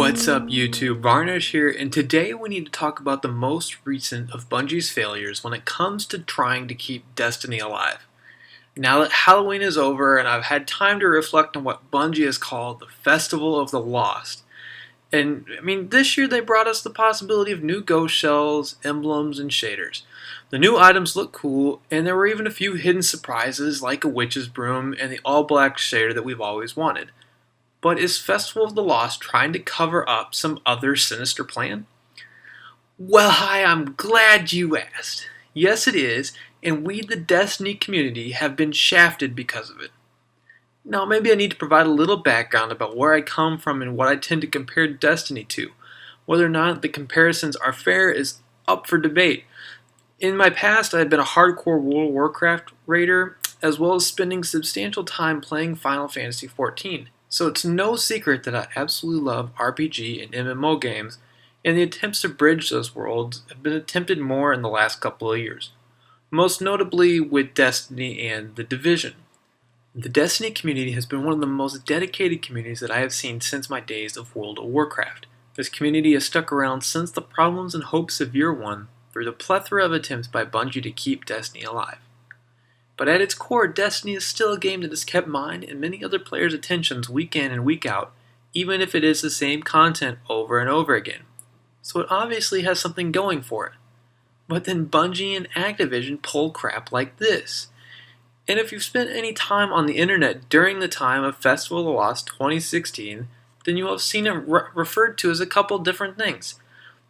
What's up YouTube, Varnish here, and today we need to talk about the most recent of Bungie's failures when it comes to trying to keep Destiny alive. Now that Halloween is over and I've had time to reflect on what Bungie has called the Festival of the Lost. And this year they brought us the possibility of new ghost shells, emblems, and shaders. The new items look cool, and there were even a few hidden surprises like a witch's broom and the all-black shader that we've always wanted. But is Festival of the Lost trying to cover up some other sinister plan? Well, hi, I'm glad you asked. Yes, it is, and we, the Destiny community, have been shafted because of it. Now, maybe I need to provide a little background about where I come from and what I tend to compare Destiny to. Whether or not the comparisons are fair is up for debate. In my past, I have been a hardcore World of Warcraft raider, as well as spending substantial time playing Final Fantasy XIV. So it's no secret that I absolutely love RPG and MMO games, and the attempts to bridge those worlds have been attempted more in the last couple of years, most notably with Destiny and The Division. The Destiny community has been one of the most dedicated communities that I have seen since my days of World of Warcraft. This community has stuck around since the problems and hopes of Year 1 through the plethora of attempts by Bungie to keep Destiny alive. But at its core, Destiny is still a game that has kept mine and many other players' attentions week in and week out, even if it is the same content over and over again. So it obviously has something going for it. But then Bungie and Activision pull crap like this. And if you've spent any time on the internet during the time of Festival of the Lost 2016, then you will have seen it referred to as a couple different things.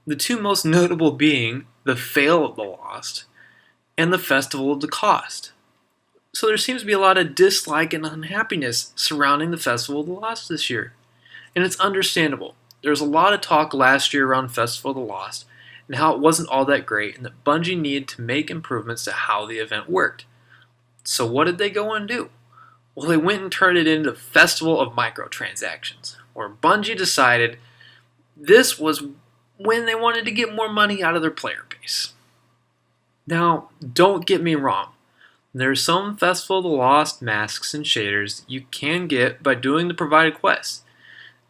The two most notable being the Fail of the Lost and the Festival of the Cost. So there seems to be a lot of dislike and unhappiness surrounding the Festival of the Lost this year. And it's understandable. There was a lot of talk last year around Festival of the Lost and how it wasn't all that great and that Bungie needed to make improvements to how the event worked. So what did they go and do? Well, they went and turned it into the Festival of Microtransactions, where Bungie decided this was when they wanted to get more money out of their player base. Now, don't get me wrong. There are some Festival of the Lost masks and shaders you can get by doing the provided quests.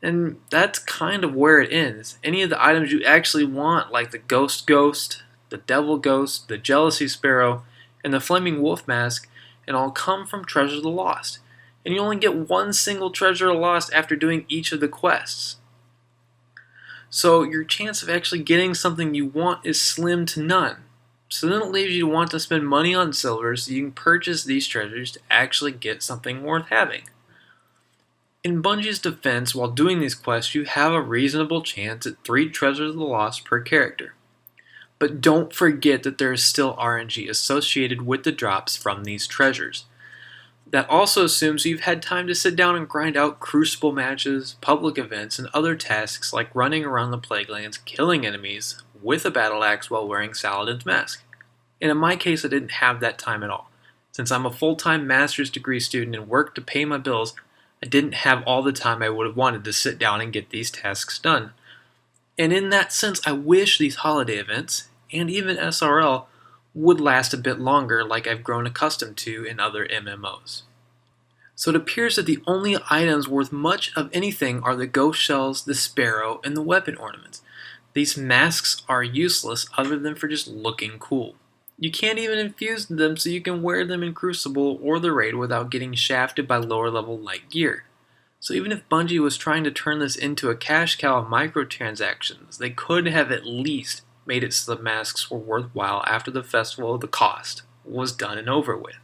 And that's kind of where it ends. Any of the items you actually want, like the Ghost Ghost, the Devil Ghost, the Jealousy Sparrow, and the Flaming Wolf Mask, and all come from Treasure of the Lost. And you only get one single Treasure of the Lost after doing each of the quests. So your chance of actually getting something you want is slim to none. So then it leaves you to want to spend money on silver so you can purchase these treasures to actually get something worth having. In Bungie's defense, while doing these quests, you have a reasonable chance at 3 Treasures of the Lost per character. But don't forget that there is still RNG associated with the drops from these treasures. That also assumes you've had time to sit down and grind out crucible matches, public events, and other tasks like running around the Plaguelands, killing enemies with a battle axe while wearing Saladin's mask. And in my case, I didn't have that time at all. Since I'm a full-time master's degree student and work to pay my bills, I didn't have all the time I would have wanted to sit down and get these tasks done. And in that sense, I wish these holiday events, and even SRL, would last a bit longer like I've grown accustomed to in other MMOs. So it appears that the only items worth much of anything are the ghost shells, the sparrow, and the weapon ornaments. These masks are useless other than for just looking cool. You can't even infuse them so you can wear them in Crucible or the raid without getting shafted by lower level light gear. So even if Bungie was trying to turn this into a cash cow of microtransactions, they could have at least made it so the masks were worthwhile after the Festival of the Cost was done and over with.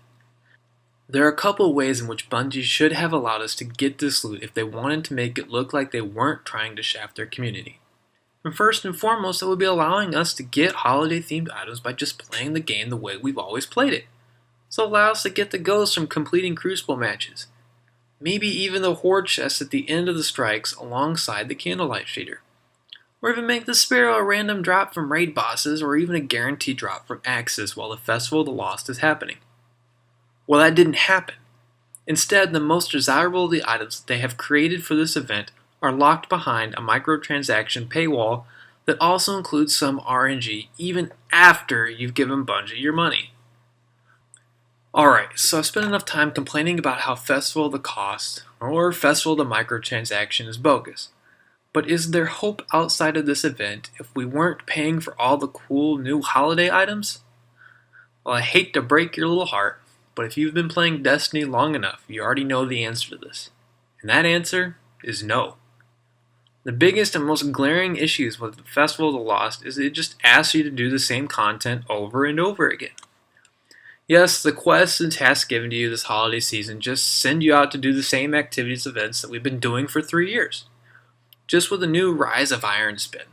There are a couple of ways in which Bungie should have allowed us to get this loot if they wanted to make it look like they weren't trying to shaft their community. And first and foremost, it would be allowing us to get holiday-themed items by just playing the game the way we've always played it. So allow us to get the ghosts from completing Crucible matches. Maybe even the Horde chests at the end of the strikes alongside the Candlelight shader. Or even make the Sparrow a random drop from raid bosses or even a guaranteed drop from Axis while the Festival of the Lost is happening. Well, that didn't happen. Instead, the most desirable of the items that they have created for this event are locked behind a microtransaction paywall that also includes some RNG even after you've given Bungie your money. Alright, so I've spent enough time complaining about how Festival of the Cost or Festival of the Microtransaction is bogus. But is there hope outside of this event if we weren't paying for all the cool new holiday items? Well, I hate to break your little heart, but if you've been playing Destiny long enough, you already know the answer to this. And that answer is no. The biggest and most glaring issues with the Festival of the Lost is it just asks you to do the same content over and over again. Yes, the quests and tasks given to you this holiday season just send you out to do the same activities and events that we've been doing for 3 years, just with a new Rise of Iron spin.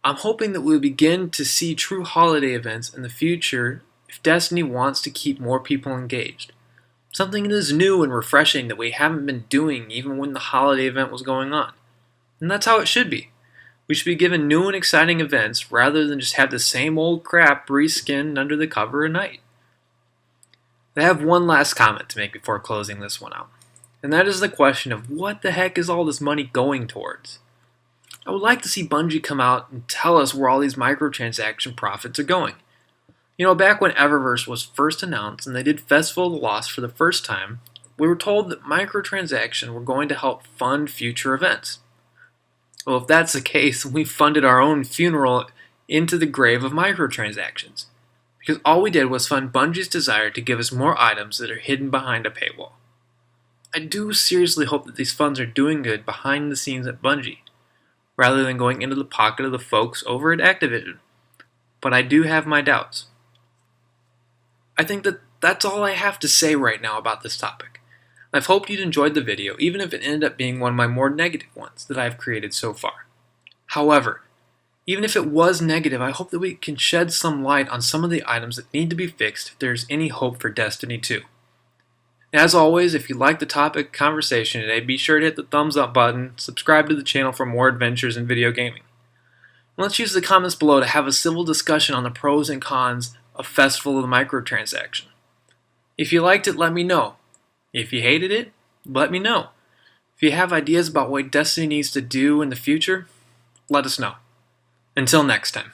I'm hoping that we'll begin to see true holiday events in the future if Destiny wants to keep more people engaged. Something that is new and refreshing that we haven't been doing even when the holiday event was going on. And that's how it should be. We should be given new and exciting events rather than just have the same old crap reskinned under the cover of night. I have one last comment to make before closing this one out, and that is the question of what the heck is all this money going towards? I would like to see Bungie come out and tell us where all these microtransaction profits are going. You know, back when Eververse was first announced and they did Festival of the Lost for the first time, we were told that microtransactions were going to help fund future events. Well, if that's the case, we funded our own funeral into the grave of microtransactions, because all we did was fund Bungie's desire to give us more items that are hidden behind a paywall. I do seriously hope that these funds are doing good behind the scenes at Bungie, rather than going into the pocket of the folks over at Activision, but I do have my doubts. I think that that's all I have to say right now about this topic. I've hoped you'd enjoyed the video, even if it ended up being one of my more negative ones that I've created so far. However, even if it was negative, I hope that we can shed some light on some of the items that need to be fixed if there's any hope for Destiny 2. As always, if you like the topic conversation today, be sure to hit the thumbs up button, subscribe to the channel for more adventures in video gaming. And let's use the comments below to have a civil discussion on the pros and cons of Festival of the Microtransaction. If you liked it, let me know. If you hated it, let me know. If you have ideas about what Destiny needs to do in the future, let us know. Until next time.